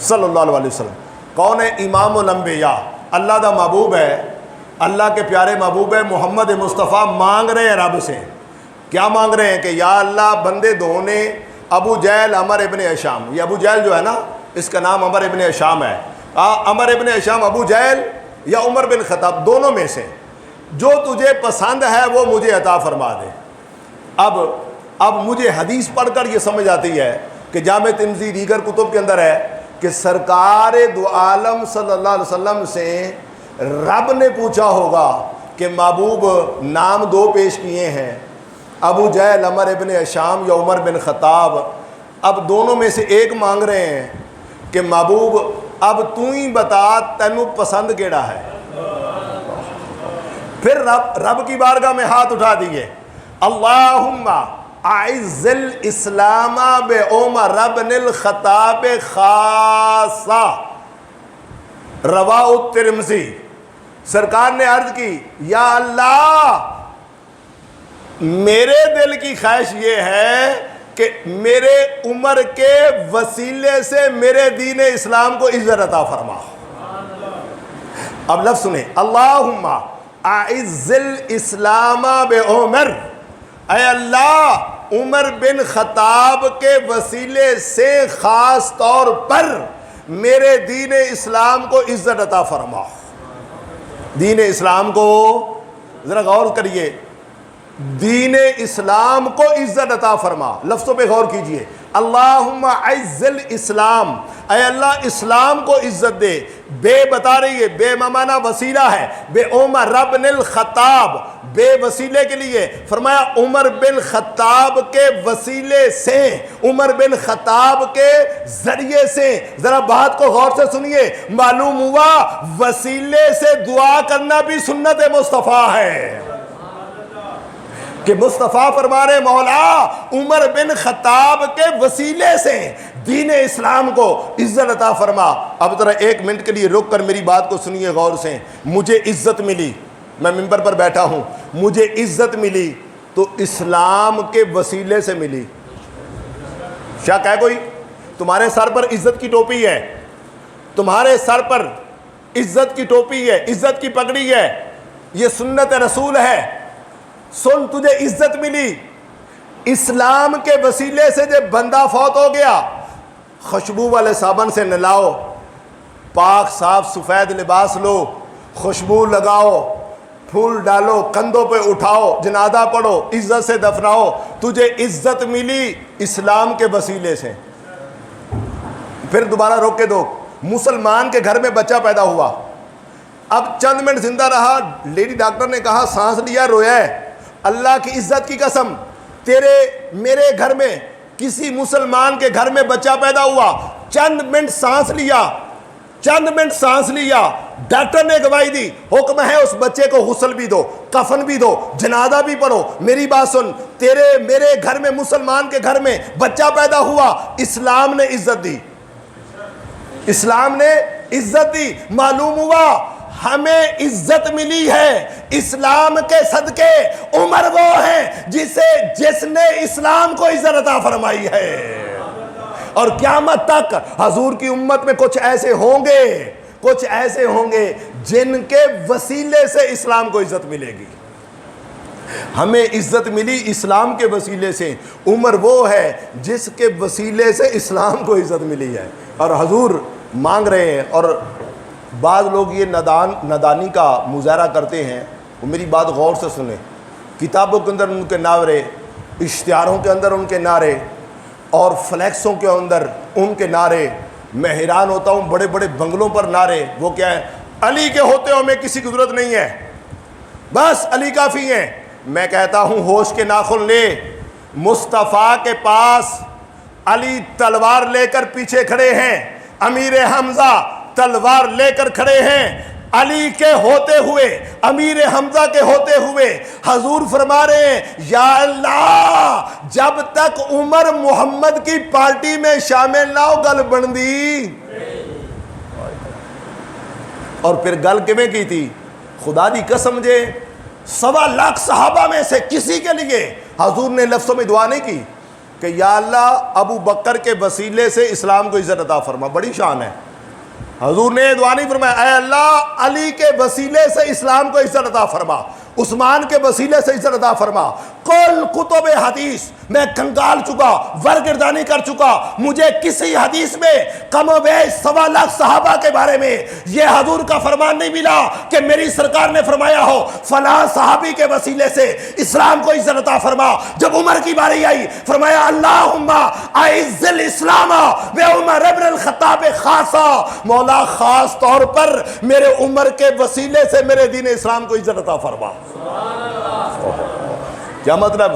صلی اللہ علیہ وسلم. کون ہے؟ امام الانبیاء، اللہ دا محبوب ہے، اللہ کے پیارے محبوب ہے محمد مصطفیٰ. مانگ رہے ہیں رب سے. کیا مانگ رہے ہیں؟ کہ یا اللہ بندے دو نے ابو جہل عمر ابن ہشام، یہ ابو جہل جو ہے نا اس کا نام عمر ابن ہشام ہے. عمر ابن ہشام، ابو جہل یا عمر بن خطاب، دونوں میں سے جو تجھے پسند ہے وہ مجھے عطا فرما دے. اب مجھے حدیث پڑھ کر یہ سمجھ آتی ہے کہ جامع ترمذی دیگر کتب کے اندر ہے کہ سرکار دو عالم صلی اللہ علیہ وسلم سے رب نے پوچھا ہوگا کہ محبوب نام دو پیش کیے ہیں، ابو جہل عمر ابن ہشام یا عمر بن خطاب. اب دونوں میں سے ایک مانگ رہے ہیں کہ محبوب اب تو ہی بتا تینوں پسند کیڑا ہے. پھر رب کی بارگاہ میں ہاتھ اٹھا دیے، اللہم اعز الاسلام بعمر بن الخطاب خاصہ. رواہ الترمذی. سرکار نے عرض کی یا اللہ میرے دل کی خواہش یہ ہے کہ میرے عمر کے وسیلے سے میرے دین اسلام کو عزت عطا فرما. اب لفظ سنیں، اللہم اعز الاسلام بعمر، اے اللہ عمر بن خطاب کے وسیلے سے خاص طور پر میرے دین اسلام کو عزت عطا فرما. دین اسلام کو ذرا غور کریے، دین اسلام کو عزت عطا فرما. لفظوں پہ غور کیجئے، اللہم اعز الاسلام، اے اللہ اسلام کو عزت دے. بے بتا رہی ہے، بے ممانہ وسیلہ ہے، بے عمر بن الخطاب، بے وسیلے کے لیے فرمایا عمر بن خطاب کے وسیلے سے، عمر بن خطاب کے ذریعے سے. ذرا بات کو غور سے سنیے، معلوم ہوا وسیلے سے دعا کرنا بھی سنت مصطفیٰ ہے. کہ مصطفیٰ فرما رہے مولا عمر بن خطاب کے وسیلے سے دین اسلام کو عزت عطا فرما. اب ذرا ایک منٹ کے لیے رک کر میری بات کو سنیے غور سے. مجھے عزت ملی، میں ممبر پر بیٹھا ہوں، مجھے عزت ملی تو اسلام کے وسیلے سے ملی. شک ہے کوئی؟ تمہارے سر پر عزت کی ٹوپی ہے، تمہارے سر پر عزت کی ٹوپی ہے، عزت کی پگڑی ہے، یہ سنت رسول ہے. سن، تجھے عزت ملی اسلام کے وسیلے سے. جب بندہ فوت ہو گیا خوشبو والے صابن سے نلاؤ، پاک صاف سفید لباس لو، خوشبو لگاؤ، پھول ڈالو، کندھوں پہ اٹھاؤ، جنازہ پڑھو، عزت سے دفناؤ. تجھے عزت ملی اسلام کے وسیلے سے. پھر دوبارہ روک کے دو، مسلمان کے گھر میں بچہ پیدا ہوا، اب چند منٹ زندہ رہا، لیڈی ڈاکٹر نے کہا سانس لیا، رویا ہے. اللہ کی عزت کی قسم، تیرے میرے گھر میں کسی مسلمان کے گھر میں بچہ پیدا ہوا، چند منٹ سانس لیا، چند منٹ سانس لیا، ڈاکٹر نے گواہی دی، حکم ہے اس بچے کو غسل بھی دو، کفن بھی دو، جنازہ بھی پڑھو. میری بات سن، تیرے میرے گھر میں مسلمان کے گھر میں بچہ پیدا ہوا، اسلام نے عزت دی، اسلام نے عزت دی. معلوم ہوا ہمیں عزت ملی ہے اسلام کے صدقے. عمر وہ ہے جس نے اسلام کو عزت عطا فرمائی ہے. اور قیامت تک حضور کی امت میں کچھ ایسے ہوں گے جن کے وسیلے سے اسلام کو عزت ملے گی. ہمیں عزت ملی اسلام کے وسیلے سے. عمر وہ ہے جس کے وسیلے سے اسلام کو عزت ملی ہے. اور حضور مانگ رہے ہیں. اور بعض لوگ یہ نادانی کا مظاہرہ کرتے ہیں. وہ میری بات غور سے سنیں. کتابوں کے اندر ان کے نعرے، اشتہاروں کے اندر ان کے نعرے، اور فلیکسوں کے اندر ان کے نعرے. میں حیران ہوتا ہوں، بڑے بڑے بنگلوں پر نعرے. وہ کیا ہے؟ علی کے ہوتے ہمیں کسی کی ضرورت نہیں ہے، بس علی کافی ہیں. میں کہتا ہوں ہوش کے ناخن لے. مصطفیٰ کے پاس علی تلوار لے کر پیچھے کھڑے ہیں، امیر حمزہ تلوار لے کر کھڑے ہیں. علی کے ہوتے ہوئے، امیر حمزہ کے ہوتے ہوئے حضور فرما رہے ہیں یا اللہ جب تک عمر محمد کی پارٹی میں شامل نہ ہو گل بن دی. اور پھر گل کیویں کی تھی؟ خدا دی قسم جے 1.25 لاکھ صحابہ میں سے کسی کے لیے حضور نے لفظوں میں دعا نہیں کی. کہ یا اللہ ابو بکر کے وسیلے سے اسلام کو عزت عطا فرما. بڑی شان ہے. حضور نے دعا نہیں فرمایا اے اللہ علی کے وسیلے سے اسلام کو عزت عطا فرما, عثمان کے وسیلے سے عزت عطا فرما. کل کتب حدیث میں کنگال چکا, ورگردانی کر چکا, مجھے کسی حدیث میں کم و بیش 1.25 لاکھ صحابہ کے بارے میں یہ حضور کا فرمان نہیں ملا کہ میری سرکار نے فرمایا ہو فلاں صحابی کے وسیلے سے اسلام کو عزت عطا فرما. جب عمر کی باری آئی فرمایا اللہم اعز الاسلام بعمر ابن الخطاب خاصا, مولا خاص طور پر میرے عمر کے وسیلے سے میرے دین اسلام کو عزت عطا فرما. کیا مطلب؟